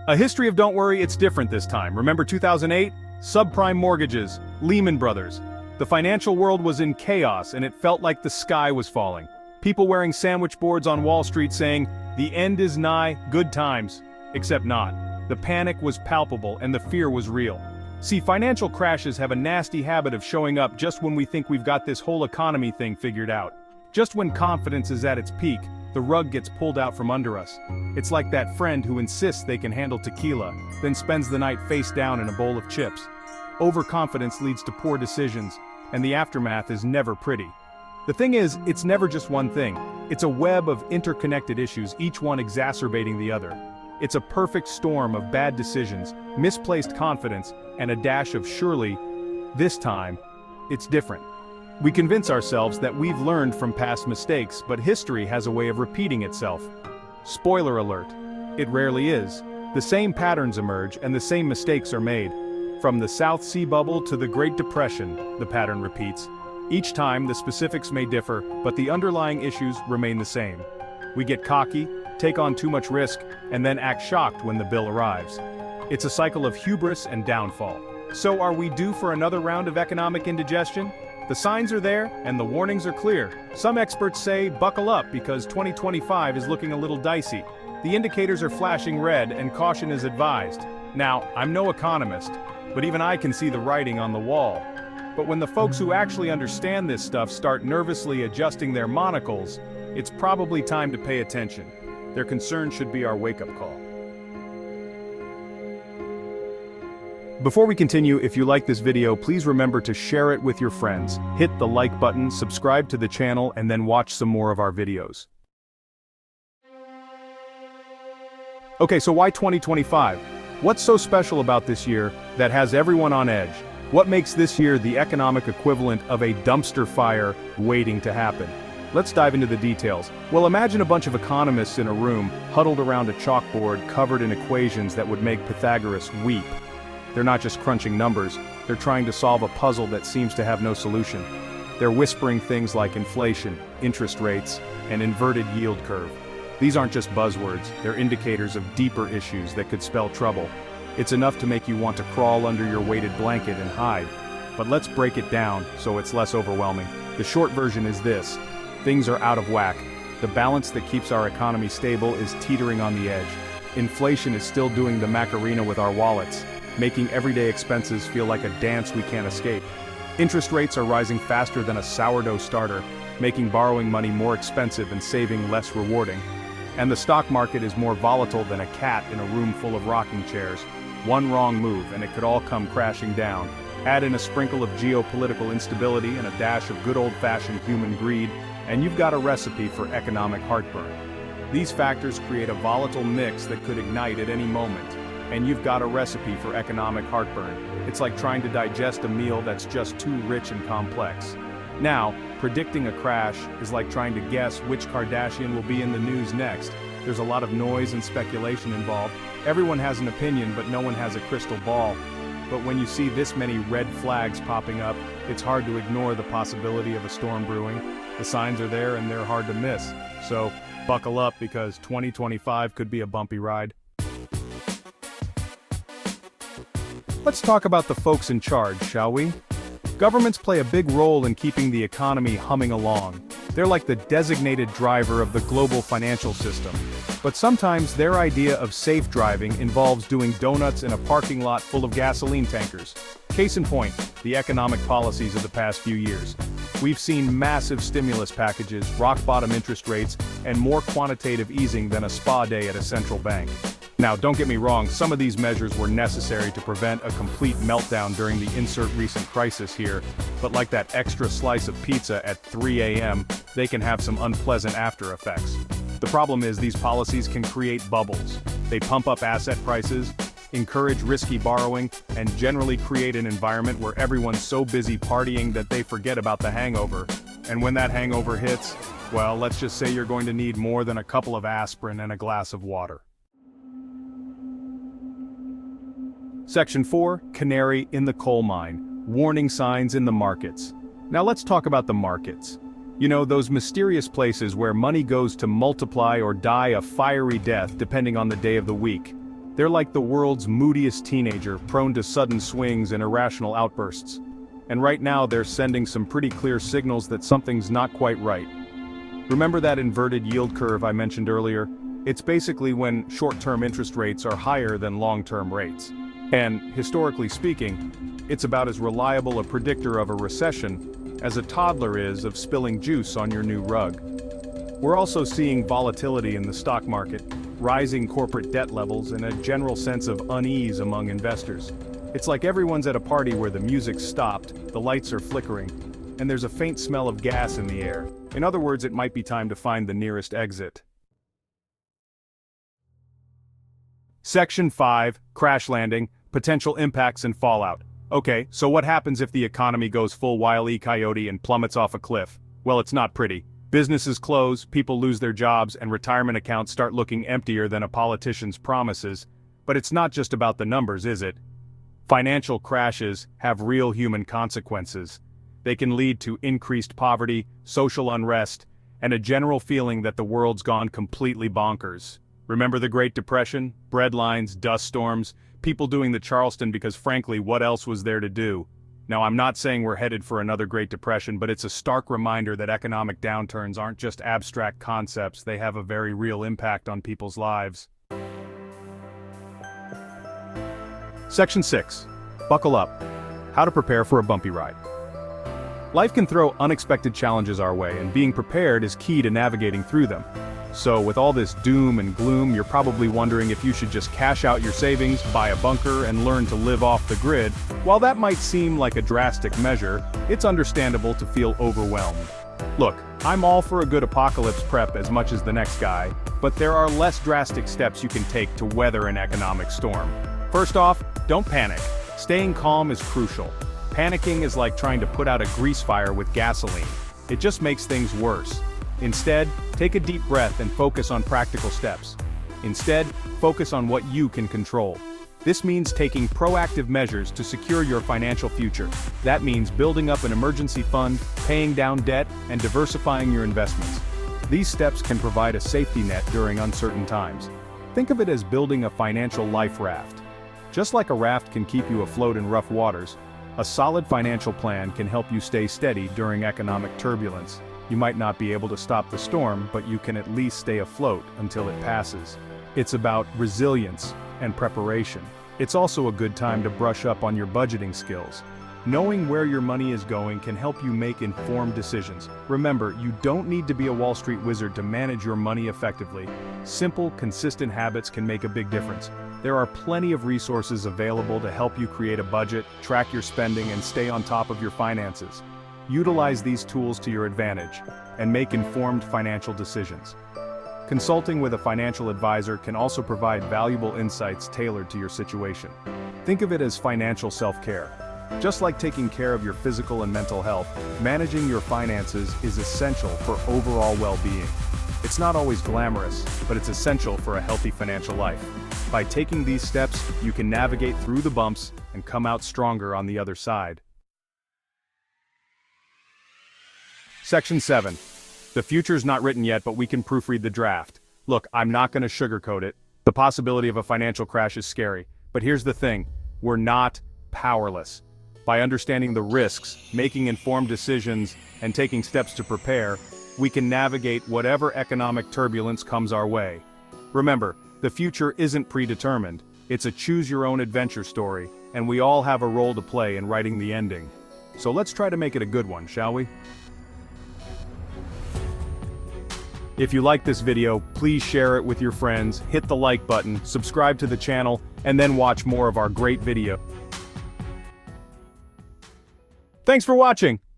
A history of don't worry, it's different this time. Remember 2008? Subprime mortgages, Lehman Brothers. The financial world was in chaos and it felt like the sky was falling. People wearing sandwich boards on Wall Street saying, "The end is nigh, good times." Except not. The panic was palpable and the fear was real. See, financial crashes have a nasty habit of showing up just when we think we've got this whole economy thing figured out. Just when confidence is at its peak, the rug gets pulled out from under us. It's like that friend who insists they can handle tequila, then spends the night face down in a bowl of chips. Overconfidence leads to poor decisions, and the aftermath is never pretty. The thing is, it's never just one thing. It's a web of interconnected issues, each one exacerbating the other. It's a perfect storm of bad decisions, misplaced confidence, and a dash of surely, this time, it's different. We convince ourselves that we've learned from past mistakes, but history has a way of repeating itself. Spoiler alert, it rarely is. The same patterns emerge and the same mistakes are made. From the South Sea Bubble to the Great Depression, the pattern repeats. Each time the specifics may differ, but the underlying issues remain the same. We get cocky, take on too much risk, and then act shocked when the bill arrives. It's a cycle of hubris and downfall. So are we due for another round of economic indigestion? The signs are there, and the warnings are clear. Some experts say buckle up because 2025 is looking a little dicey. The indicators are flashing red and caution is advised. Now, I'm no economist, but even I can see the writing on the wall. But when the folks who actually understand this stuff start nervously adjusting their monocles, it's probably time to pay attention. Their concern should be our wake-up call. Before we continue, if you like this video, please remember to share it with your friends, hit the like button, subscribe to the channel, and then watch some more of our videos. Okay, so why 2025? What's so special about this year that has everyone on edge? What makes this year the economic equivalent of a dumpster fire waiting to happen? Let's dive into the details. Well, imagine a bunch of economists in a room, huddled around a chalkboard covered in equations that would make Pythagoras weep. They're not just crunching numbers, they're trying to solve a puzzle that seems to have no solution. They're whispering things like inflation, interest rates, and inverted yield curve. These aren't just buzzwords, they're indicators of deeper issues that could spell trouble. It's enough to make you want to crawl under your weighted blanket and hide. But let's break it down so it's less overwhelming. The short version is this: things are out of whack. The balance that keeps our economy stable is teetering on the edge. Inflation is still doing the Macarena with our wallets, making everyday expenses feel like a dance we can't escape. Interest rates are rising faster than a sourdough starter, making borrowing money more expensive and saving less rewarding. And the stock market is more volatile than a cat in a room full of rocking chairs. One wrong move and it could all come crashing down. Add in a sprinkle of geopolitical instability and a dash of good old-fashioned human greed, and you've got a recipe for economic heartburn. These factors create a volatile mix that could ignite at any moment. And you've got a recipe for economic heartburn. It's like trying to digest a meal that's just too rich and complex. Now, predicting a crash is like trying to guess which Kardashian will be in the news next. There's a lot of noise and speculation involved. Everyone has an opinion, but no one has a crystal ball. But when you see this many red flags popping up, it's hard to ignore the possibility of a storm brewing. The signs are there and they're hard to miss. So, buckle up because 2025 could be a bumpy ride. Let's talk about the folks in charge, shall we? Governments play a big role in keeping the economy humming along. They're like the designated driver of the global financial system. But sometimes their idea of safe driving involves doing donuts in a parking lot full of gasoline tankers. Case in point, the economic policies of the past few years. We've seen massive stimulus packages, rock-bottom interest rates, and more quantitative easing than a spa day at a central bank. Now, don't get me wrong, some of these measures were necessary to prevent a complete meltdown during the insert recent crisis here, but like that extra slice of pizza at 3 a.m., they can have some unpleasant after effects. The problem is these policies can create bubbles. They pump up asset prices, encourage risky borrowing, and generally create an environment where everyone's so busy partying that they forget about the hangover. And when that hangover hits, well, let's just say you're going to need more than a couple of aspirin and a glass of water. Section 4, Canary in the Coal Mine, Warning Signs in the Markets. Now let's talk about the markets. You know, those mysterious places where money goes to multiply or die a fiery death depending on the day of the week. They're like the world's moodiest teenager, prone to sudden swings and irrational outbursts. And right now they're sending some pretty clear signals that something's not quite right. Remember that inverted yield curve I mentioned earlier? It's basically when short-term interest rates are higher than long-term rates. And, historically speaking, it's about as reliable a predictor of a recession as a toddler is of spilling juice on your new rug. We're also seeing volatility in the stock market, rising corporate debt levels, and a general sense of unease among investors. It's like everyone's at a party where the music's stopped, the lights are flickering, and there's a faint smell of gas in the air. In other words, it might be time to find the nearest exit. Section 5, Crash Landing, Potential Impacts and Fallout. Okay, so what happens if the economy goes full Wile E. Coyote and plummets off a cliff? Well, it's not pretty. Businesses close, people lose their jobs, and retirement accounts start looking emptier than a politician's promises. But it's not just about the numbers, is it? Financial crashes have real human consequences. They can lead to increased poverty, social unrest, and a general feeling that the world's gone completely bonkers. Remember the Great Depression? Breadlines, dust storms, people doing the Charleston because frankly, what else was there to do? Now, I'm not saying we're headed for another Great Depression, but it's a stark reminder that economic downturns aren't just abstract concepts, they have a very real impact on people's lives. Section 6. Buckle up. How to prepare for a bumpy ride. Life can throw unexpected challenges our way, and being prepared is key to navigating through them. So with all this doom and gloom, you're probably wondering if you should just cash out your savings, buy a bunker, and learn to live off the grid. While that might seem like a drastic measure, it's understandable to feel overwhelmed. Look, I'm all for a good apocalypse prep as much as the next guy, but there are less drastic steps you can take to weather an economic storm. First off, don't panic. Staying calm is crucial. Panicking is like trying to put out a grease fire with gasoline. It just makes things worse. Instead, take a deep breath and focus on practical steps. Instead, focus on what you can control. This means taking proactive measures to secure your financial future. That means building up an emergency fund, paying down debt, and diversifying your investments. These steps can provide a safety net during uncertain times. Think of it as building a financial life raft. Just like a raft can keep you afloat in rough waters, a solid financial plan can help you stay steady during economic turbulence. You might not be able to stop the storm, but you can at least stay afloat until it passes. It's about resilience and preparation. It's also a good time to brush up on your budgeting skills. Knowing where your money is going can help you make informed decisions. Remember, you don't need to be a Wall Street wizard to manage your money effectively. Simple, consistent habits can make a big difference. There are plenty of resources available to help you create a budget, track your spending, and stay on top of your finances. Utilize these tools to your advantage, and make informed financial decisions. Consulting with a financial advisor can also provide valuable insights tailored to your situation. Think of it as financial self-care. Just like taking care of your physical and mental health, managing your finances is essential for overall well-being. It's not always glamorous, but it's essential for a healthy financial life. By taking these steps, you can navigate through the bumps and come out stronger on the other side. Section 7. The future's not written yet, but we can proofread the draft. Look, I'm not going to sugarcoat it. The possibility of a financial crash is scary. But here's the thing, we're not powerless. By understanding the risks, making informed decisions, and taking steps to prepare, we can navigate whatever economic turbulence comes our way. Remember, the future isn't predetermined. It's a choose-your-own-adventure story, and we all have a role to play in writing the ending. So let's try to make it a good one, shall we? If you like this video, please share it with your friends, hit the like button, subscribe to the channel, and then watch more of our great video. Thanks for watching!